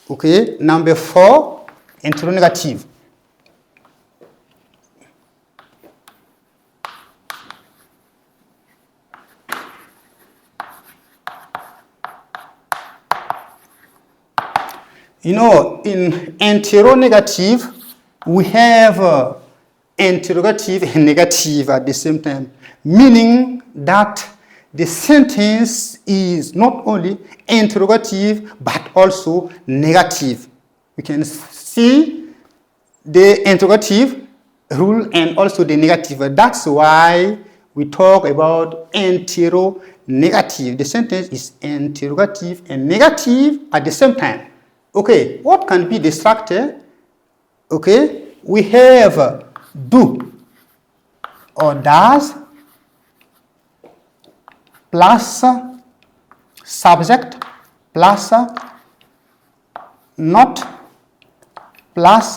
Okay, number 4, interrogative. You know, in interrogative, we have interrogative and negative at the same time, meaning that the sentence is not only interrogative but also negative. We can see the interrogative rule and also the negative. That's why we talk about interrogative. The sentence is interrogative and negative at the same time. Okay, what can be the structure? Okay, we have do or does plus subject plus not plus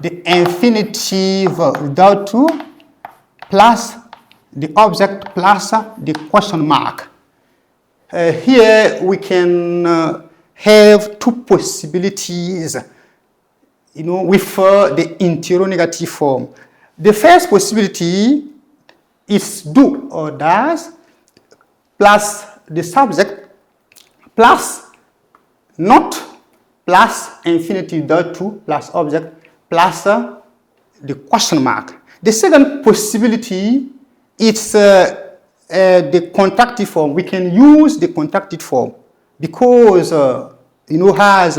the infinitive without to plus the object plus the question mark. Here we can have two possibilities, you know, with the interrogative form. The first possibility is do or does plus the subject plus not plus infinitive without to plus object plus the question mark. The second possibility is the contracted form. We can use the contracted form because you know, has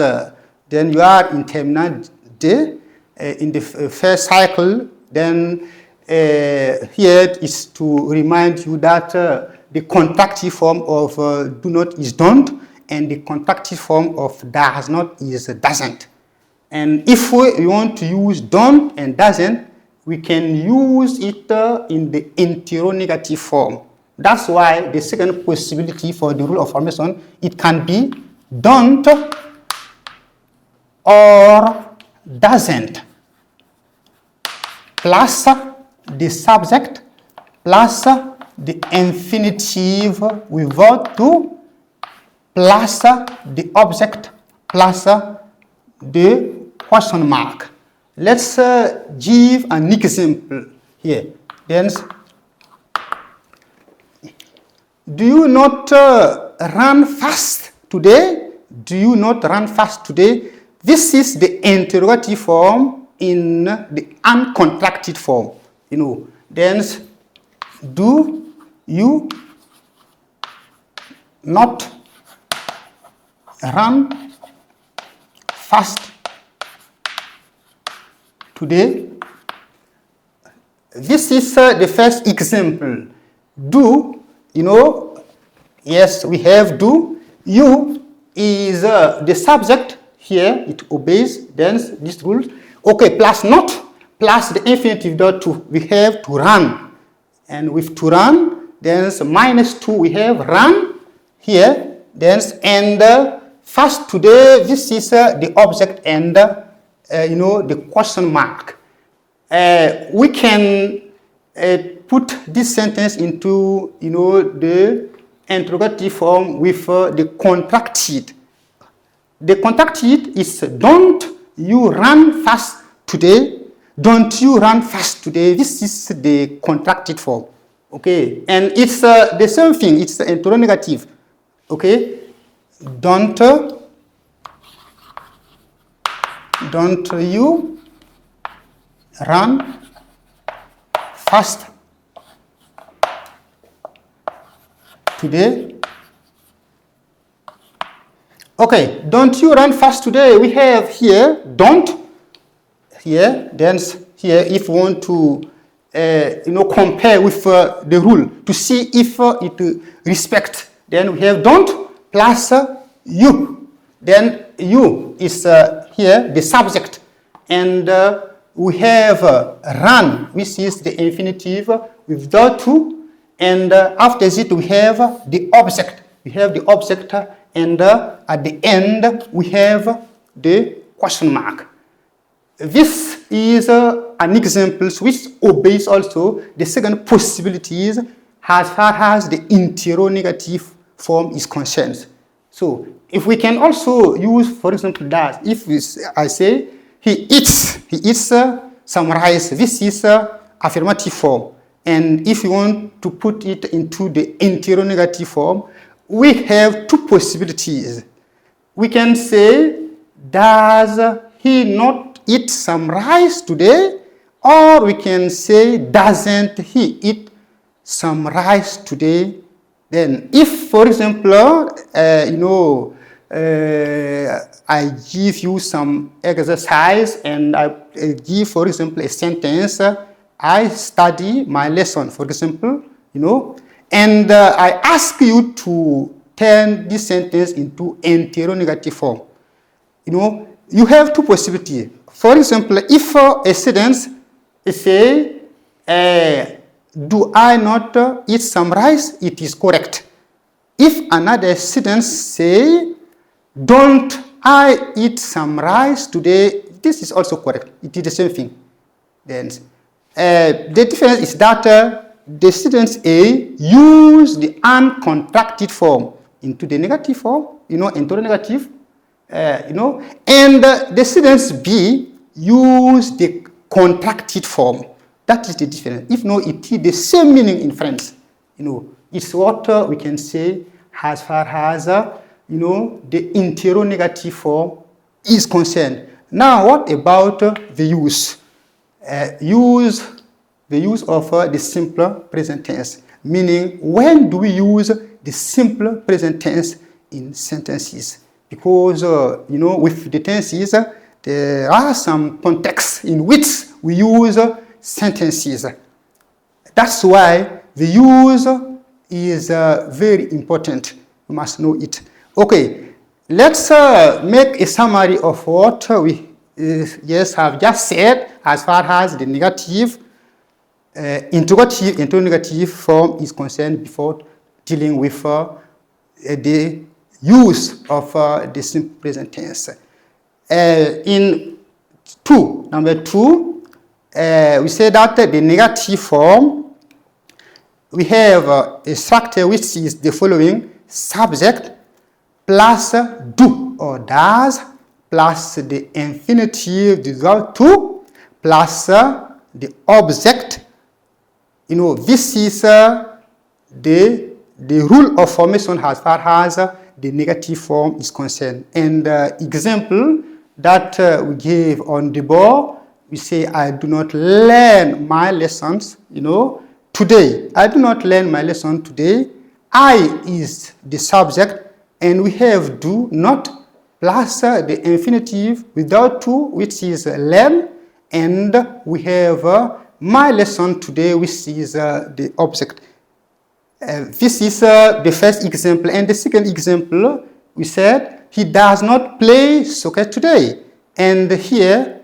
then you are in terminal D in the first cycle. Then here is to remind you that the contracted form of do not is don't, and the contracted form of does not is doesn't. And if we want to use don't and doesn't, we can use it in the interrogative form. That's why the second possibility for the rule of formation, it can be don't or doesn't plus the subject plus the infinitive without to plus the object plus the question mark. Let's give an example here. Then, do you not run fast today? Do you not run fast today? This is the interrogative form in the uncontracted form. You know, then do you not run fast today? This is the first example. Do, you know, yes, we have do. You is the subject here, it obeys, then this rule. Okay, plus not, plus the infinitive dot to, we have to run. And with to run, then minus 2, we have run here, then, and fast today, this is the object and, you know, the question mark. We can put this sentence into, you know, the interrogative form with the contracted. The contracted is don't you run fast today? Don't you run fast today? This is the contracted form. Okay, and it's the same thing. It's the interrogative. Okay, don't you run fast today? Okay, don't you run fast today? We have here don't here. Then here, if we want to you know, compare with the rule to see if it respects, then we have don't plus you. Then you is here the subject, and we have run, which is the infinitive with dot to, and after it we have the object. We have the object, and at the end we have the question mark. This is an example which obeys also the second possibilities as far as the interrogative form is concerned. So if we can also use, for example, that if I say he eats some rice, this is affirmative form. And if you want to put it into the interrogative form, we have two possibilities. We can say, does he not eat some rice today? Or we can say, doesn't he eat some rice today? Then if, for example, I give you some exercise and I give, for example, a sentence, I study my lesson, for example, and I ask you to turn this sentence into interrogative form. You have two possibilities. For example, if a sentence say, do I not eat some rice? It is correct. If another sentence say, don't I eat some rice today? This is also correct. It is the same thing. Then the difference is that the sentence A use the uncontracted form into the negative form, interrogative, and the sentence B use the contracted form. That is the difference. If no, it is the same meaning in French. It's what we can say as far as the interrogative form is concerned. Now, what about the use? The use of the simple present tense, meaning when do we use the simple present tense in sentences? Because with the tenses, there are some contexts in which we use sentences. That's why the use is very important. You must know it. Okay, let's make a summary of what we have just said as far as the negative, interrogative form is concerned before dealing with the use of the simple present tense. In number two, we say that the negative form, we have a structure which is the following: subject plus do or does plus the infinitive result to plus the object. This is the rule of formation as far as the negative form is concerned. And example that we gave on the board, we say, I do not learn my lessons, today. I do not learn my lesson today. I is the subject, and we have do not plus the infinitive without to, which is learn, and we have my lesson today, which is the object. This is the first example. And the second example, we said, he does not play soccer today. And here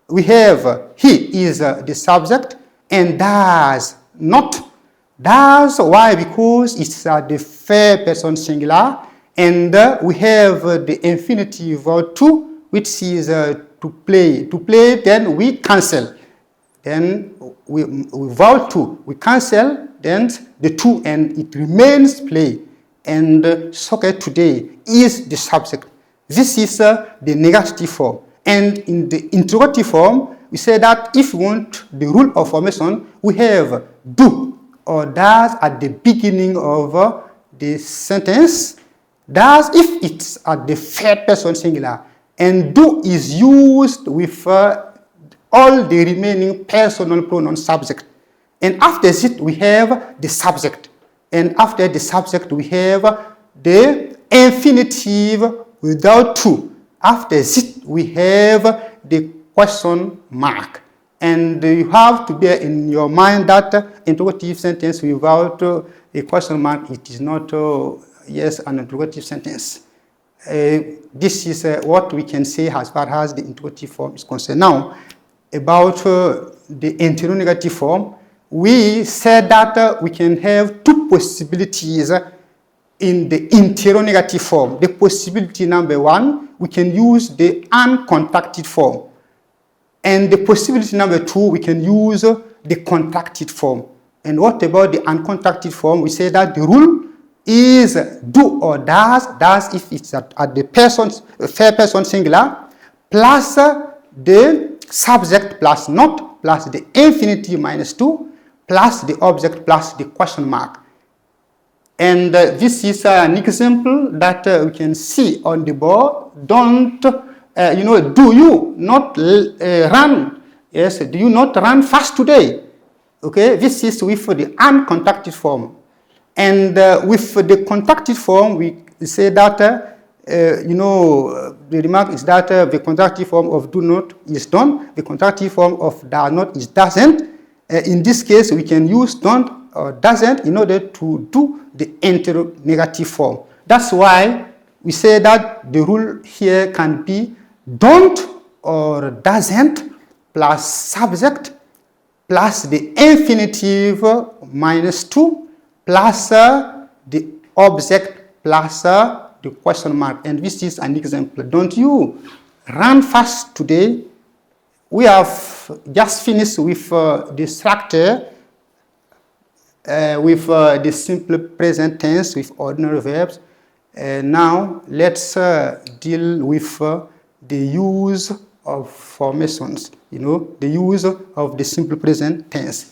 we have he is the subject and does not. Does, why? Because it's the third person singular. And we have the infinitive verb to, which is to play. To play, then we cancel. Then we vowel to, we cancel, then the to, and it remains play. And soccer today is the subject. This is the negative form. And in the interrogative form, we say that if we want the rule of formation, we have do or does at the beginning of the sentence. Does if it's at the third person singular. And do is used with all the remaining personal pronoun subject. And after it, we have the subject. And after the subject, we have the infinitive without to. After it, we have the question mark. And you have to bear in your mind that interrogative sentence without a question mark, it is not, an interrogative sentence. This is what we can say as far as the interrogative form is concerned. Now, about the interrogative form, we said that we can have two possibilities in the interrogative form. The possibility number one, we can use the uncontracted form. And the possibility number two, we can use the contracted form. And what about the uncontracted form? We say that the rule is do or does if it's at the third person singular, plus the subject plus not, plus the infinitive minus 2, plus the object plus the question mark. And this is an example that we can see on the board. Don't, do you not run? Yes, do you not run fast today? Okay, this is with the uncontracted form. And with the contracted form, we say that, the remark is that the contracted form of do not is done, the contracted form of does not is doesn't. In this case, we can use don't or doesn't in order to do the interrogative form. That's why we say that the rule here can be don't or doesn't plus subject plus the infinitive minus 2 plus the object plus the question mark. And this is an example. Don't you run fast today? We have just finished with the structure with the simple present tense with ordinary verbs. Now let's deal with the use of formations, the use of the simple present tense.